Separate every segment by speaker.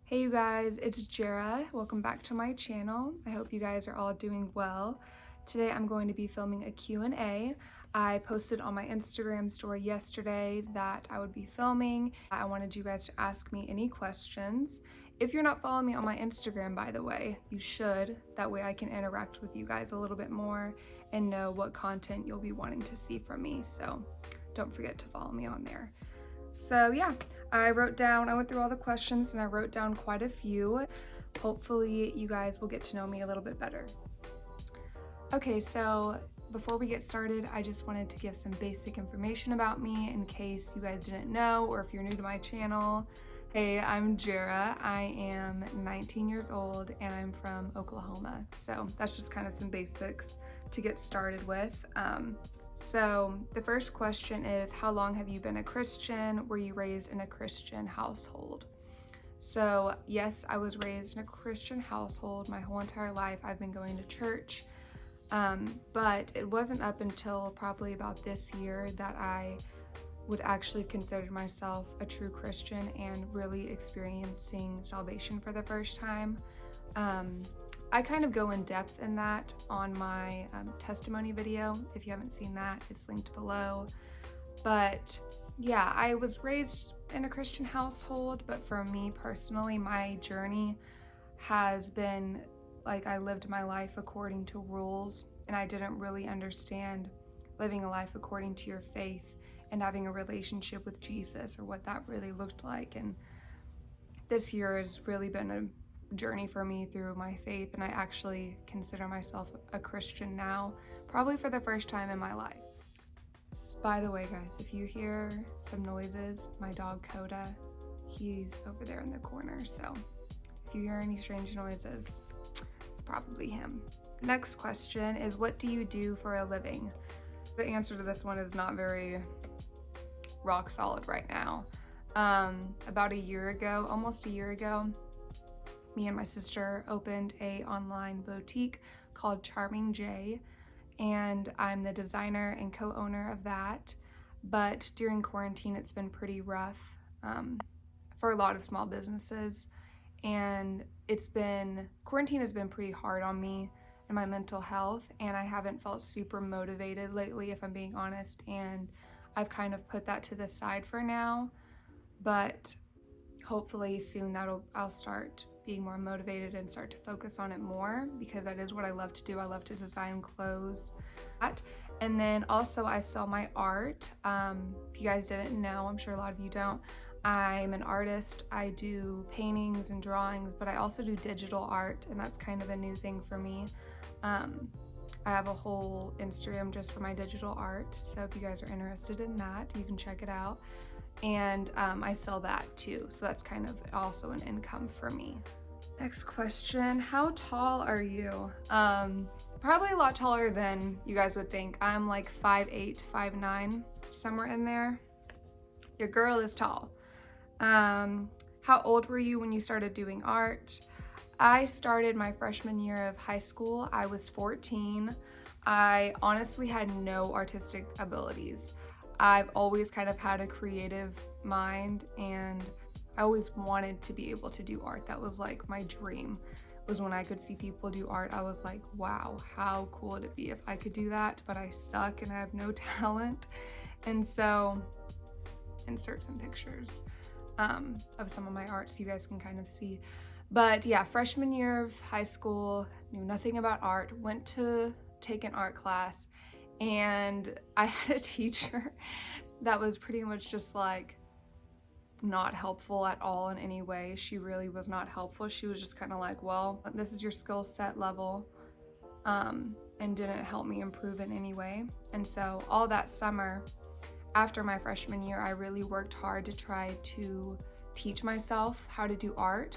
Speaker 1: Hey you guys, it's Jera. Welcome back to my channel. I hope you guys are all doing well. Today I'm going to be filming a Q&A. I posted on my Instagram story yesterday that I would be filming. I wanted you guys to ask me any questions. If you're not following me on my Instagram, by the way, you should. That way I can interact with you guys a little bit more and know what content you'll be wanting to see from me. So don't forget to follow me on there. So yeah, I went through all the questions and I wrote down quite a few. Hopefully you guys will get to know me a little bit better. Okay, so before we get started, I just wanted to give some basic information about me in case you guys didn't know, or if you're new to my channel. Hey, I'm Jera. I am 19 years old and I'm from Oklahoma. So that's just kind of some basics to get started with. So the first question is, how long have you been a Christian? Were you raised in a Christian household? So yes, I was raised in a Christian household. My whole entire life I've been going to church, but it wasn't up until probably about this year that I would actually consider myself a true Christian and really experiencing salvation for the first time. I kind of go in depth in that on my testimony video. If you haven't seen that, it's linked below. But yeah, I was raised in a Christian household, but for me personally, my journey has been like I lived my life according to rules, and I didn't really understand living a life according to your faith and having a relationship with Jesus, or what that really looked like. And this year has really been a journey for me through my faith, and I actually consider myself a Christian now, probably for the first time in my life. By the way, guys, if you hear some noises, my dog Coda, he's over there in the corner, so if you hear any strange noises, it's probably him. Next question is, what do you do for a living? The answer to this one is not very rock solid right now. About almost a year ago, me and my sister opened a online boutique called Charming J, and I'm the designer and co-owner of that. But during quarantine, it's been pretty rough for a lot of small businesses, and quarantine has been pretty hard on me and my mental health, and I haven't felt super motivated lately, if I'm being honest, and I've kind of put that to the side for now. But hopefully soon I'll start being more motivated and start to focus on it more, because that is what I love to do. I love to design clothes. And then also I sell my art. If you guys didn't know, I'm sure a lot of you don't, I'm an artist. I do paintings and drawings, but I also do digital art, and that's kind of a new thing for me. I have a whole Instagram just for my digital art, so if you guys are interested in that, you can check it out. And I sell that too, so that's kind of also an income for me. Next question, how tall are you? Probably a lot taller than you guys would think. I'm like 5'8", 5'9", somewhere in there. Your girl is tall. How old were you when you started doing art? I started my freshman year of high school. I was 14. I honestly had no artistic abilities. I've always kind of had a creative mind, and I always wanted to be able to do art. That was like my dream, was when I could see people do art. I was like, wow, how cool would it be if I could do that? But I suck and I have no talent. And so, insert some pictures of some of my art so you guys can kind of see. But yeah, freshman year of high school, knew nothing about art, went to take an art class, and I had a teacher that was pretty much just like not helpful at all in any way. She really was not helpful. She was just kind of like, well, this is your skill set level, and didn't help me improve in any way. And so all that summer after my freshman year, I really worked hard to try to teach myself how to do art.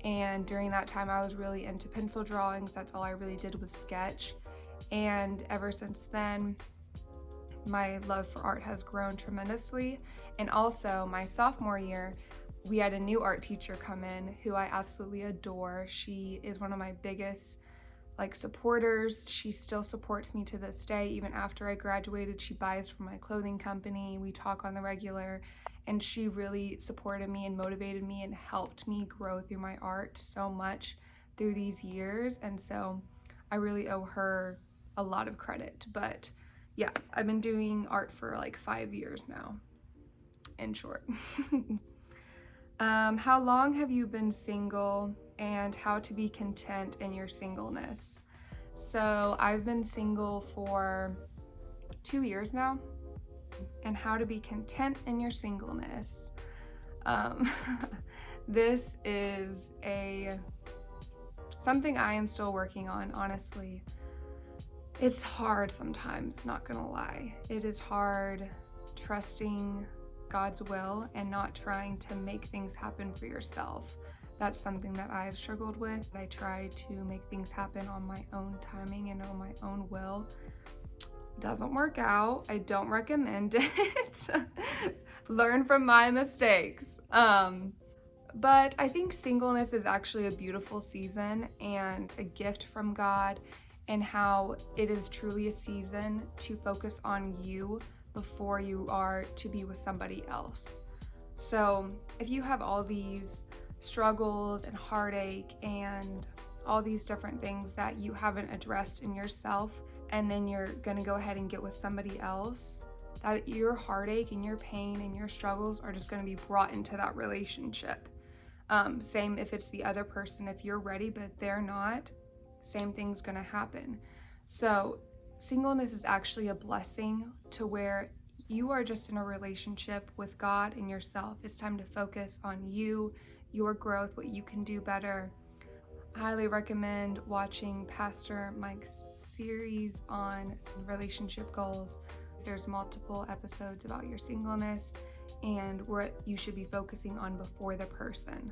Speaker 1: And during that time, I was really into pencil drawings. That's all I really did was sketch. And ever since then, my love for art has grown tremendously. And also my sophomore year, we had a new art teacher come in who I absolutely adore. She is one of my biggest supporters. She still supports me to this day. Even after I graduated, she buys from my clothing company. We talk on the regular, and she really supported me and motivated me and helped me grow through my art so much through these years. And so I really owe her a lot of credit. But yeah, I've been doing art for like 5 years now, in short. How long have you been single, and how to be content in your singleness? So I've been single for 2 years now, and how to be content in your singleness. This is something I am still working on, honestly. It's hard sometimes, not gonna lie. It is hard trusting God's will and not trying to make things happen for yourself. That's something that I've struggled with. I try to make things happen on my own timing and on my own will. Doesn't work out. I don't recommend it. Learn from my mistakes. But I think singleness is actually a beautiful season and a gift from God, and how it is truly a season to focus on you before you are to be with somebody else. So if you have all these struggles and heartache and all these different things that you haven't addressed in yourself, and then you're gonna go ahead and get with somebody else, that your heartache and your pain and your struggles are just gonna be brought into that relationship. Same if it's the other person. If you're ready but they're not, same thing's gonna happen. So singleness is actually a blessing, to where you are just in a relationship with God and yourself. It's time to focus on you, your growth, what you can do better. I highly recommend watching Pastor Mike's series on relationship goals. There's multiple episodes about your singleness and what you should be focusing on before the person.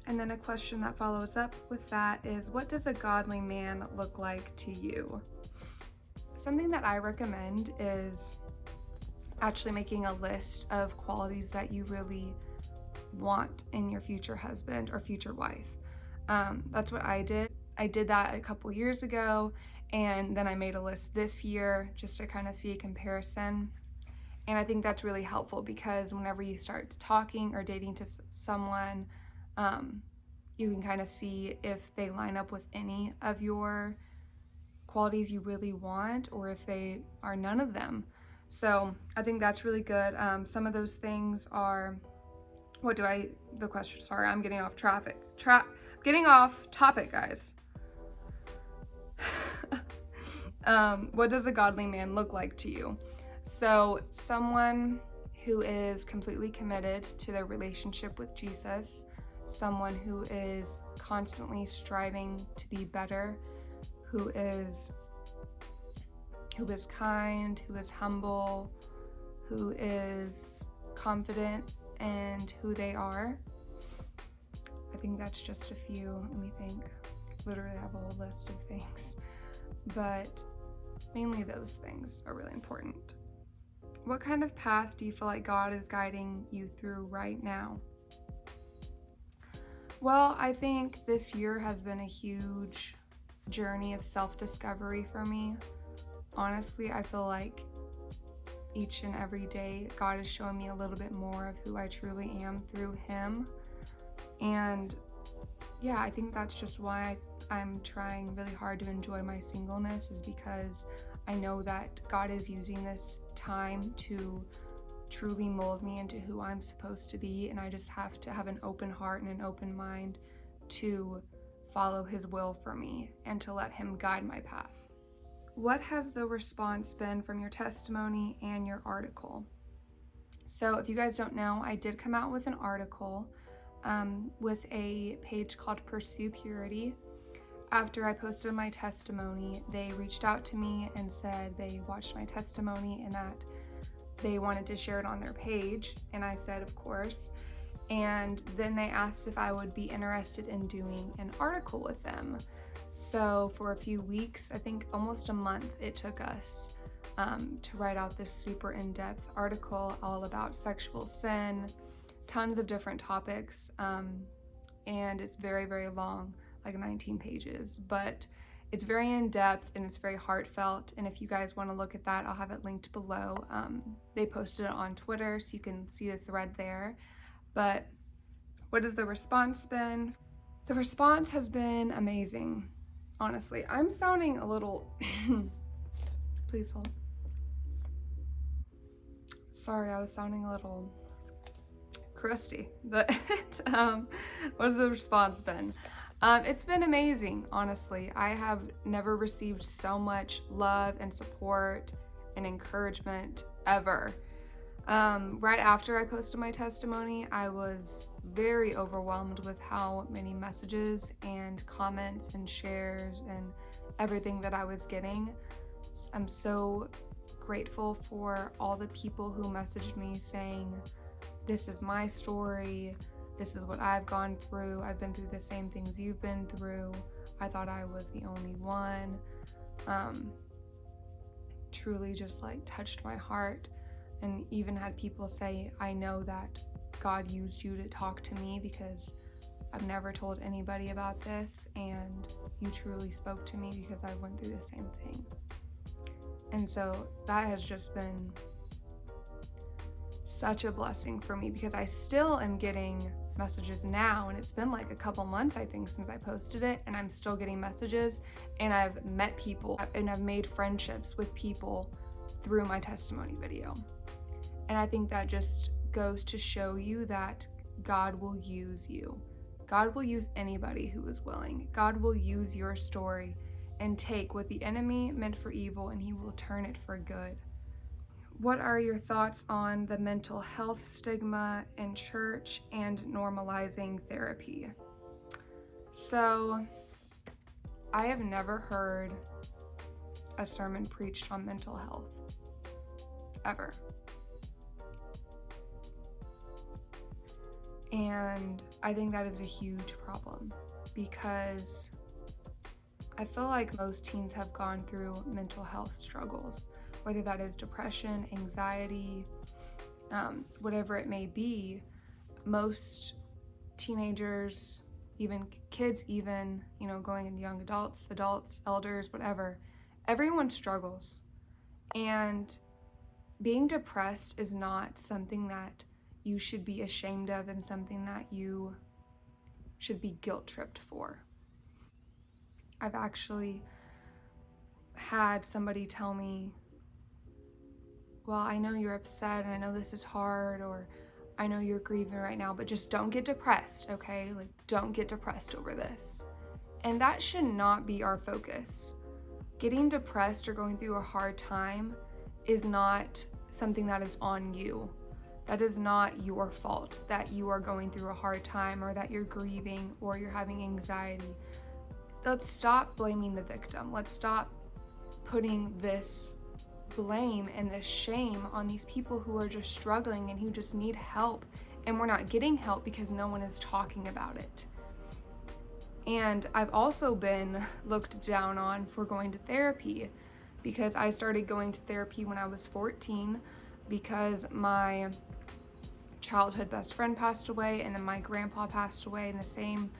Speaker 1: And then a question that follows up with that is, what does a godly man look like to you? Something that I recommend is actually making a list of qualities that you really want in your future husband or future wife. That's what I did. I did that a couple years ago, and then I made a list this year just to kind of see a comparison. And I think that's really helpful, because whenever you start talking or dating to someone, you can kind of see if they line up with any of your qualities you really want, or if they are none of them. So I think that's really good. Some of those things are, I'm getting off getting off topic, guys. What does a godly man look like to you? So someone who is completely committed to their relationship with Jesus, someone who is constantly striving to be better, who is kind, who is humble, who is confident in who they are. I think that's just a few. Let me think. Literally have a whole list of things, but mainly those things are really important. What kind of path do you feel like God is guiding you through right now? Well, I think this year has been a huge journey of self-discovery for me. Honestly, I feel like each and every day God is showing me a little bit more of who I truly am through Him. And yeah, I think that's just why I'm trying really hard to enjoy my singleness, is because I know that God is using this time to truly mold me into who I'm supposed to be, and I just have to have an open heart and an open mind to follow His will for me and to let Him guide my path. What has the response been from your testimony and your article? So if you guys don't know, I did come out with an article with a page called Pursue Purity. After I posted my testimony, they reached out to me and said they watched my testimony and that they wanted to share it on their page, and I said of course. And then they asked if I would be interested in doing an article with them. So for a few weeks, I think almost a month, it took us to write out this super in-depth article all about sexual sin, tons of different topics, and it's very, very long, like 19 pages, but It's very in-depth and it's very heartfelt, and if you guys want to look at that, I'll have it linked below. They posted it on Twitter, so you can see the thread there. But what has the response been? The response has been amazing, honestly. I'm sounding a little... Please hold. Sorry, I was sounding a little crusty, but what has the response been? It's been amazing, honestly. I have never received so much love and support and encouragement ever. Right after I posted my testimony, I was very overwhelmed with how many messages and comments and shares and everything that I was getting. I'm so grateful for all the people who messaged me saying, this is my story, this is what I've gone through, I've been through the same things you've been through, I thought I was the only one. Truly just like touched my heart, and even had people say, I know that God used you to talk to me because I've never told anybody about this, and you truly spoke to me because I went through the same thing. And so that has just been such a blessing for me, because I still am getting messages now, and it's been like a couple months, I think, since I posted it, and I'm still getting messages, and I've met people and I've made friendships with people through my testimony video. And I think that just goes to show you that God will use you. God will use anybody who is willing. God will use your story and take what the enemy meant for evil, and he will turn it for good. What are your thoughts on the mental health stigma in church and normalizing therapy? So, I have never heard a sermon preached on mental health, ever. And I think that is a huge problem, because I feel like most teens have gone through mental health struggles, whether that is depression, anxiety, whatever it may be. Most teenagers, even kids, even, going into young adults, elders, whatever, everyone struggles. And being depressed is not something that you should be ashamed of and something that you should be guilt-tripped for. I've actually had somebody tell me, well, I know you're upset and I know this is hard, or I know you're grieving right now, but just don't get depressed, okay? Like, don't get depressed over this. And that should not be our focus. Getting depressed or going through a hard time is not something that is on you. That is not your fault that you are going through a hard time, or that you're grieving, or you're having anxiety. Let's stop blaming the victim. Let's stop putting this blame and this shame on these people who are just struggling and who just need help, and we're not getting help because no one is talking about it. And I've also been looked down on for going to therapy, because I started going to therapy when I was 14, because my childhood best friend passed away, and then my grandpa passed away in the same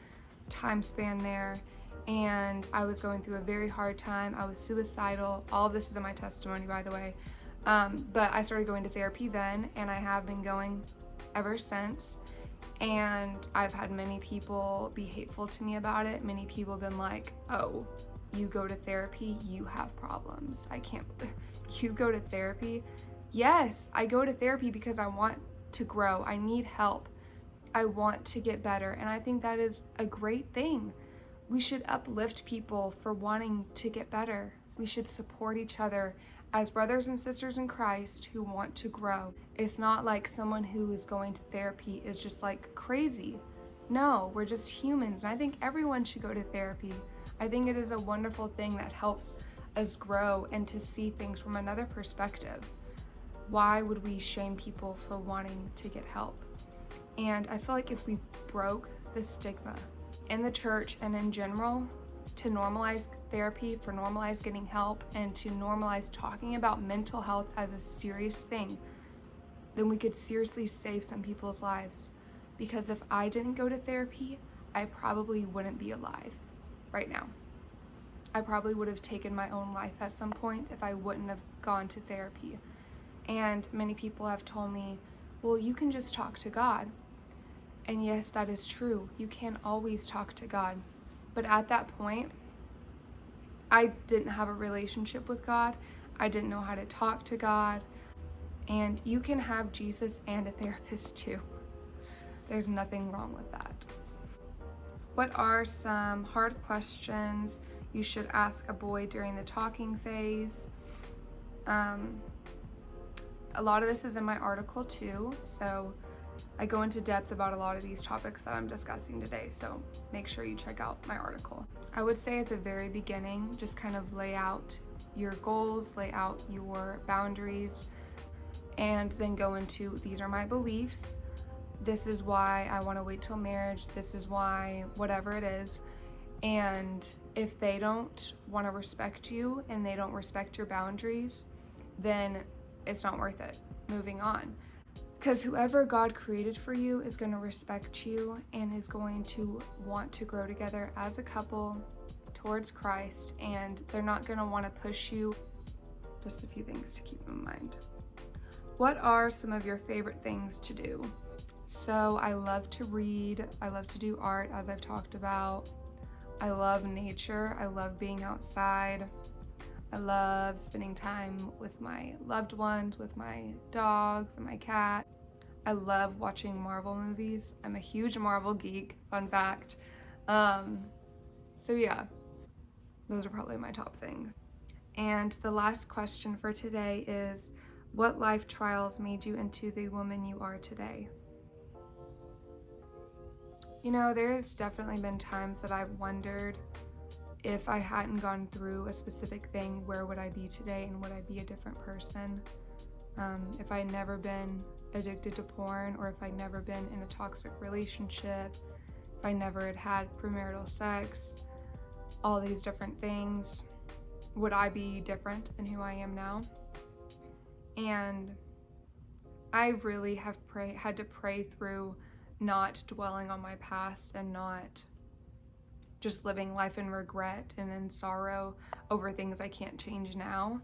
Speaker 1: time span there. And I was going through a very hard time. I was suicidal. All of this is in my testimony, by the way. But I started going to therapy then, and I have been going ever since. And I've had many people be hateful to me about it. Many people have been like, oh, you go to therapy, you have problems. You go to therapy? Yes, I go to therapy because I want to grow. I need help. I want to get better. And I think that is a great thing. We should uplift people for wanting to get better. We should support each other as brothers and sisters in Christ who want to grow. It's not like someone who is going to therapy is just like crazy. No, we're just humans, and I think everyone should go to therapy. I think it is a wonderful thing that helps us grow and to see things from another perspective. Why would we shame people for wanting to get help? And I feel like if we broke the stigma in the church and in general, to normalize therapy, for normalize getting help, and to normalize talking about mental health as a serious thing, then we could seriously save some people's lives. Because if I didn't go to therapy, I probably wouldn't be alive right now. I probably would have taken my own life at some point if I wouldn't have gone to therapy. And many people have told me, well, you can just talk to God. And yes, that is true. You can always talk to God. But at that point, I didn't have a relationship with God. I didn't know how to talk to God. And you can have Jesus and a therapist too. There's nothing wrong with that. What are some hard questions you should ask a boy during the talking phase? A lot of this is in my article too, so I go into depth about a lot of these topics that I'm discussing today, so make sure you check out my article. I would say at the very beginning, just kind of lay out your goals, lay out your boundaries, and then go into, these are my beliefs. This is why I want to wait till marriage. This is why, whatever it is. And if they don't want to respect you and they don't respect your boundaries, then it's not worth it. Moving on. Because whoever God created for you is going to respect you and is going to want to grow together as a couple towards Christ, and they're not going to want to push you. Just a few things to keep in mind. What are some of your favorite things to do? So I love to read. I love to do art, as I've talked about. I love nature. I love being outside. I love spending time with my loved ones, with my dogs and my cat. I love watching Marvel movies. I'm a huge Marvel geek, fun fact. So yeah, those are probably my top things. And the last question for today is, what life trials made you into the woman you are today? You know, there's definitely been times that I've wondered, if I hadn't gone through a specific thing, where would I be today, and would I be a different person? If I'd never been addicted to porn, or if I'd never been in a toxic relationship, if I never had premarital sex, all these different things, would I be different than who I am now? And I really have had to pray through not dwelling on my past and not just living life in regret and in sorrow over things I can't change now.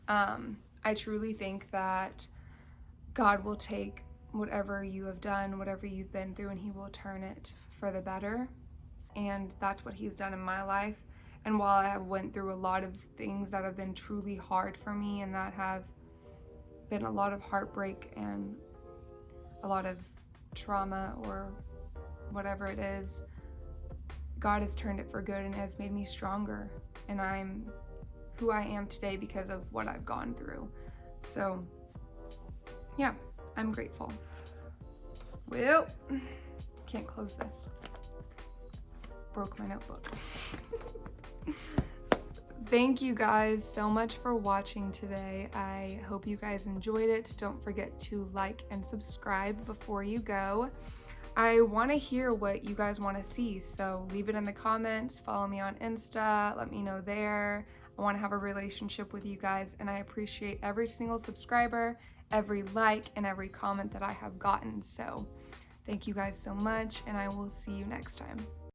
Speaker 1: I truly think that God will take whatever you have done, whatever you've been through, and He will turn it for the better. And that's what He's done in my life. And while I have went through a lot of things that have been truly hard for me, and that have been a lot of heartbreak and a lot of trauma or whatever it is, God has turned it for good and has made me stronger. And I'm who I am today because of what I've gone through. So yeah, I'm grateful. Well, can't close this. Broke my notebook. Thank you guys so much for watching today. I hope you guys enjoyed it. Don't forget to like and subscribe before you go. I want to hear what you guys want to see, so leave it in the comments. Follow me on Insta. Let me know there. I want to have a relationship with you guys, and I appreciate every single subscriber, every like, and every comment that I have gotten. So thank you guys so much, and I will see you next time.